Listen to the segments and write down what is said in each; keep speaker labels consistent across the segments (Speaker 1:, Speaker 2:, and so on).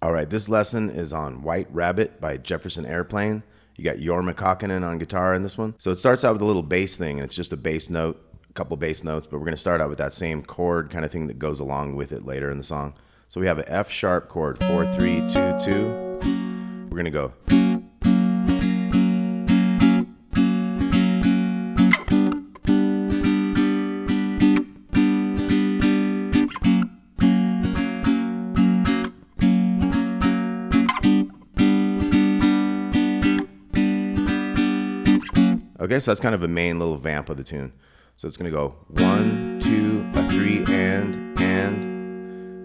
Speaker 1: All right, this lesson is on White Rabbit by Jefferson Airplane. You got Jorma on guitar in this one. So it starts out with a little bass thing, and it's just a bass note, a couple bass notes, but we're going to start out with that same chord kind of thing that goes along with it later in the song. So we have an F sharp chord, 4, 3, 2, 2. We're going to go. Okay, so that's kind of a main little vamp of the tune. So it's going to go 1, 2, a 3, and.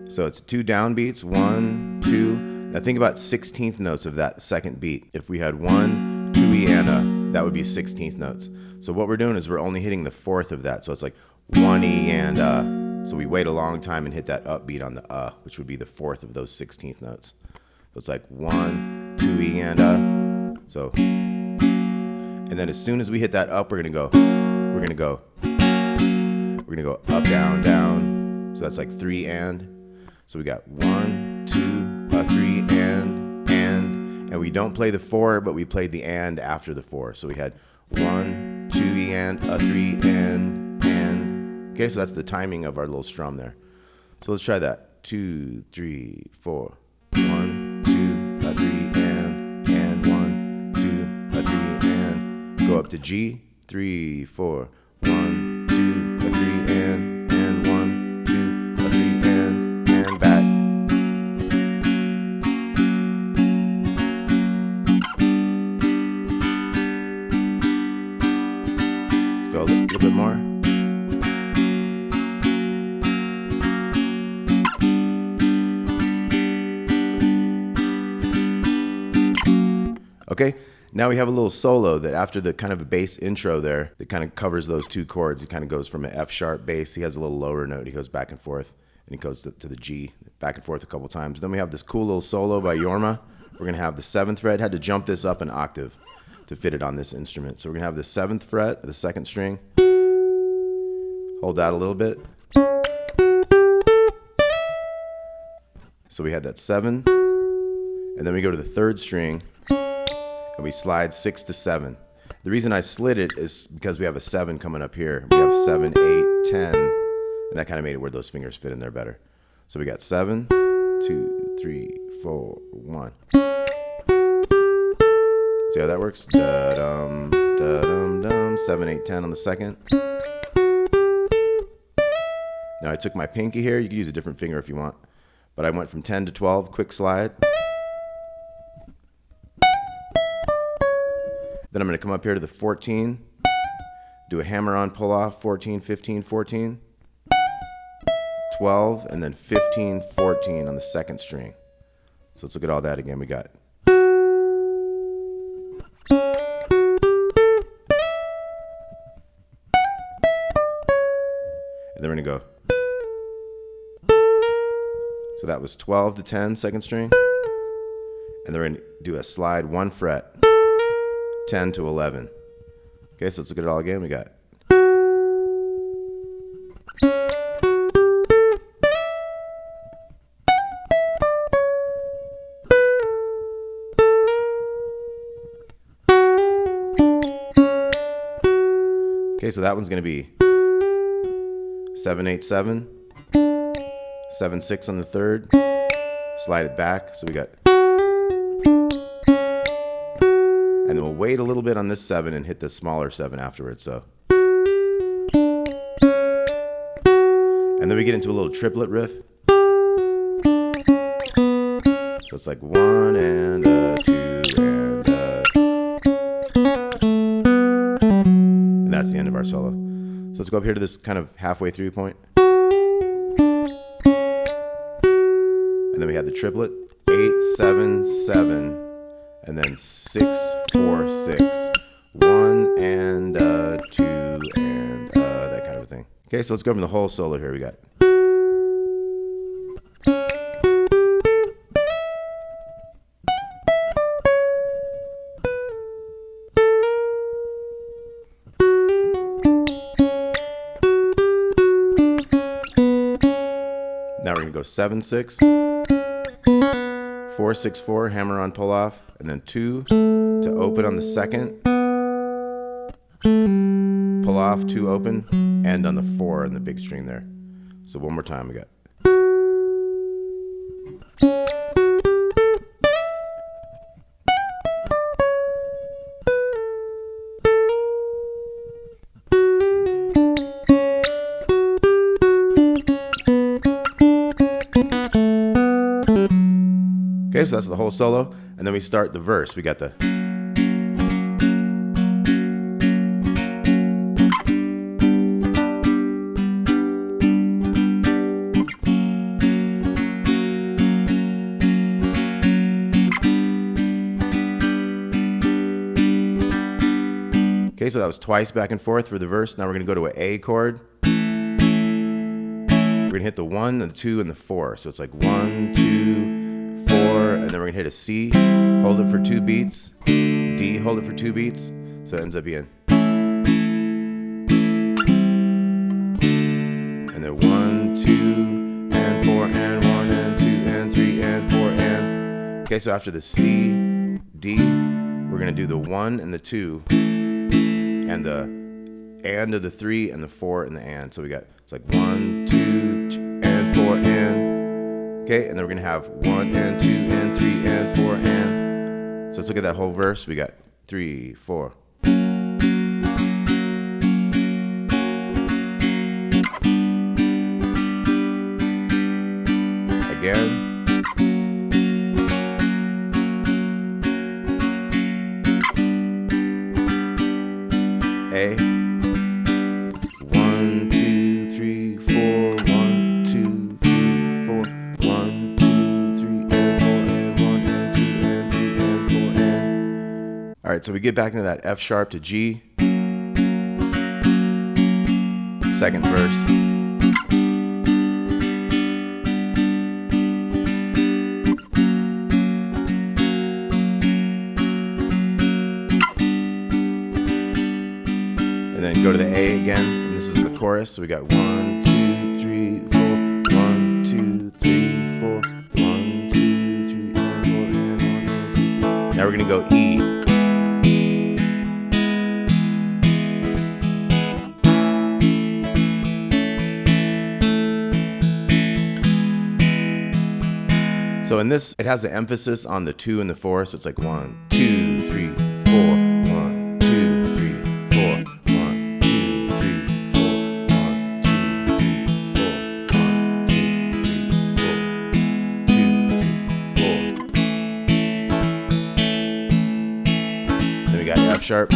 Speaker 1: So it's 2 downbeats, 1, 2. Now think about 16th notes of that second beat. If we had 1, 2, E, and a, that would be 16th notes. So what we're doing is we're only hitting the fourth of that. So it's like 1, E, and a. So we wait a long time and hit that upbeat on the which would be the fourth of those 16th notes. So it's like 1, 2, E, and a. So. And then as soon as we hit that up, we're gonna go up, down, down. So that's like 3 and. So we got 1, 2, a 3 and we don't play the 4, but we played the and after the 4. So we had 1, 2, E and, a 3 and. Okay, so that's the timing of our little strum there. So let's try that. 2, 3, 4. 1, 2, a 3 and 1, 2, a 3 and. Go up to G, 3, 4, 1, 2, a 3 and 1, 2, a 3 and back. Let's go a little bit more. Okay. Now we have a little solo that after the kind of a bass intro there that kind of covers those 2 chords. It kind of goes from an F sharp bass. He has a little lower note. He goes back and forth, and he goes to the G, back and forth a couple times. Then we have this cool little solo by Jorma. We're going to have the 7th fret. Had to jump this up an octave to fit it on this instrument. So we're going to have the 7th fret, the 2nd string. Hold that a little bit. So we had that 7. And then we go to the 3rd string. And we slide 6 to 7. The reason I slid it is because we have a 7 coming up here. We have 7, 8, 10, and that kind of made it where those fingers fit in there better. So we got 7, 2, 3, 4, 1. See how that works? Da-dum, da-dum, dum. 7, 8, 10 on the 2nd. Now I took my pinky here. You could use a different finger if you want. But I went from 10 to 12, quick slide. Then I'm going to come up here to the 14, do a hammer-on pull-off, 14, 15, 14, 12, and then 15, 14 on the 2nd string. So let's look at all that again. We got. And then we're going to go. So that was 12 to 10, 2nd string. And then we're going to do a slide 1 fret. 10 to 11. Okay, so let's look at it all again. We got. Okay, so that one's going to be 7, 8, 7, 7, 6 on the 3rd, slide it back. So we got. And then we'll wait a little bit on this 7 and hit the smaller 7 afterwards. So, and then we get into a little triplet riff. So it's like 1 and a 2 and that's the end of our solo. So let's go up here to this kind of halfway through point. And then we had the triplet, 8, 7, 7. And then 6, 4, 6, 1 and 2 and that kind of a thing. Okay, so let's go from the whole solo here. We got. Now we're going to go 7, 6, 4, 6, 4, hammer on, pull off, and then 2 to open on the second, pull off, 2 open, end on the 4 in the big string there. So one more time, we got. Okay, so that's the whole solo, and then we start the verse. We got the. Okay, so that was twice back and forth for the verse. Now we're going to go to an A chord. We're going to hit the 1, the 2, and the 4. So it's like 1, 2, 4, and then we're going to hit a C, hold it for 2 beats, D, hold it for 2 beats. So it ends up being. And then 1, 2, and 4, and 1, and 2, and 3, and 4, and. Okay, so after the C, D, we're going to do the 1 and the 2. And the and of the 3 and the 4 and the and. So we got, it's like 1, 2, and 4 and. Okay, and then we're gonna have 1 and 2 and 3 and 4 and. So let's look at that whole verse. We got 3, 4. Again. A. 1, 2, 3, 4. 1, 2, 3, 4. 1, 2, 3, and 4, and 1, and 2, and 3, and 4, and. All right, so we get back into that F sharp to G. Second verse. And then go to the A again, and this is the chorus. So we got 1, 2, 3, 4, 1, 2, 3, 4, 1, 2, 3, and 4, and 1, and 2. Now we're gonna go E. So in this, it has the emphasis on the 2 and the 4. So it's like 1, 2, 3, 4, 1, 2, 3, 4. F sharp.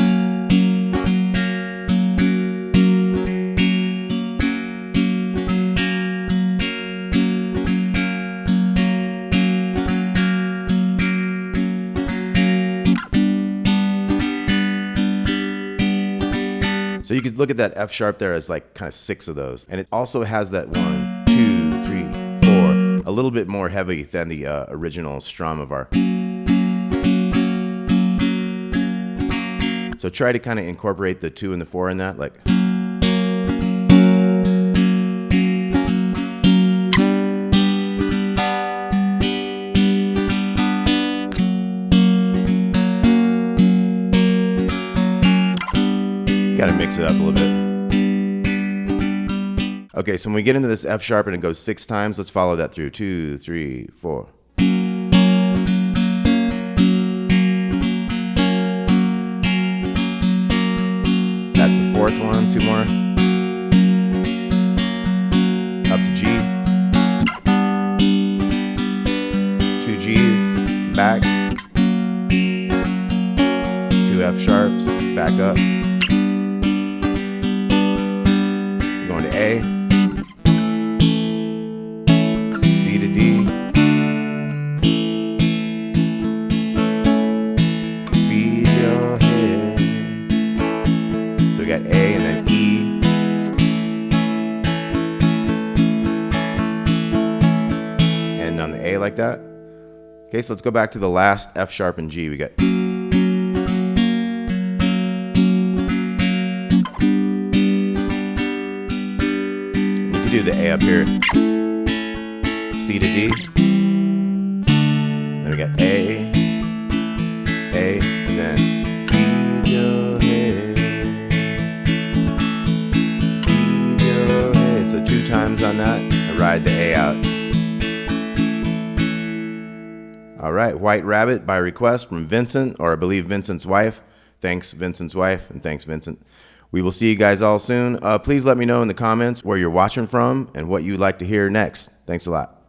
Speaker 1: So you could look at that F sharp there as like kind of 6 of those. And it also has that 1, 2, 3, 4, a little bit more heavy than the original strum of our. So try to kind of incorporate the 2 and the 4 in that, like. Gotta mix it up a little bit. Okay, so when we get into this F sharp and it goes 6 times, let's follow that through. 2, 3, 4. That's the 4th one, 2 more. Up to G. 2 Gs, back. 2 F sharps, back up. We're going to A. C to D. Feed your head. So we got A and then E. And on the A like that. Okay, so let's go back to the last F sharp and G. We got. You can do the A up here. C to D. Then we we got A, and then feed your head, feed your head. So 2 times on that, I ride the A out. All right, White Rabbit by request from Vincent, or I believe Vincent's wife. Thanks, Vincent's wife, and thanks, Vincent. We will see you guys all soon. Please let me know in the comments where you're watching from and what you'd like to hear next. Thanks a lot.